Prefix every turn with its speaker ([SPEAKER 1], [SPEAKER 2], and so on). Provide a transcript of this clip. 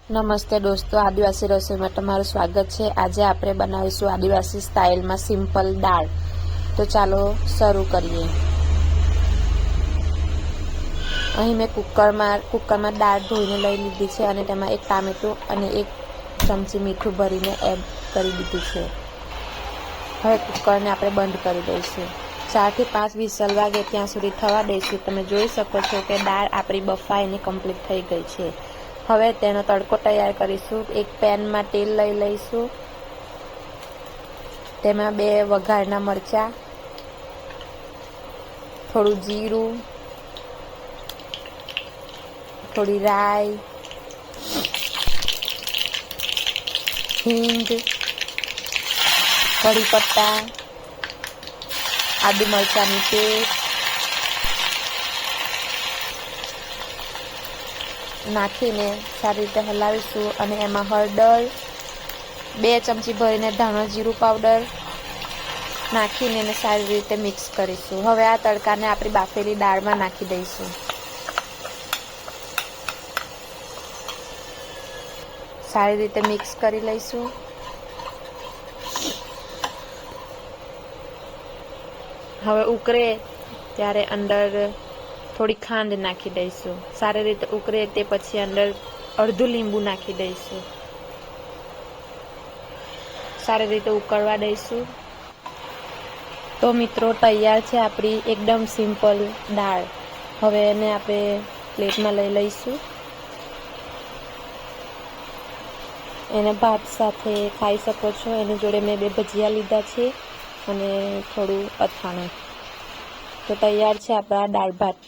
[SPEAKER 1] નમસ્તે દોસ્તો, આદિવાસી રસોઈમાં તમારું સ્વાગત છે। આજે આપણે બનાવીશું આદિવાસી સ્ટાઇલમાં સિમ્પલ દાળ। તો ચાલો શરૂ કરીએ। અહીં મેં કુકરમાં દાળ ધોઈને લઈ લીધી છે અને તેમાં એક ટામેટું અને 1 ચમચી મીઠું ભરીને એડ કરી દીધું છે। હવે કુકરને આપણે બંધ કરી દઈશું। 4 થી 5 વિસલ વાગે ત્યાં સુધી થવા દઈશું। તમે જોઈ શકો છો કે દાળ આપણી બફાઈને કમ્પ્લીટ થઈ ગઈ છે। હવે તેનો તડકો તૈયાર કરીશું। એક પેનમાં તેલ લઈ લઈશું, તેમાં 2 વઘારના મરચાં, થોડું જીરું, થોડી રાઈ, હિંગ, કઢી પત્તા, આદુ મરચાંની પેસ્ટ નાખીને સારી રીતે હલાવીશું અને એમાં હળદર, 2 ચમચી ભરીને ધાણા જીરું પાવડર નાખીને એને સારી રીતે મિક્સ કરીશું। હવે આ તડકાને આપણી બાફેલી દાળમાં નાખી દઈશું। સારી રીતે મિક્સ કરી લઈશું। હવે ઉકળે ત્યારે અંદર થોડી ખાંડ નાખી દઈશું। સારી રીતે ઉકળે તે પછી અંદર અડધું લીંબુ નાખી દઈશું। સારી રીતે ઉકળવા દઈશું। તો મિત્રો, તૈયાર છે આપણી એકદમ સિમ્પલ દાળ। હવે એને આપણે પ્લેટમાં લઈ લઈશું। એને ભાત સાથે ખાઈ શકો છો। એની જોડે મેં 2 ભજીયા લીધા છે અને થોડું અથાણું। તો તૈયાર છે આપણા દાળ ભાત।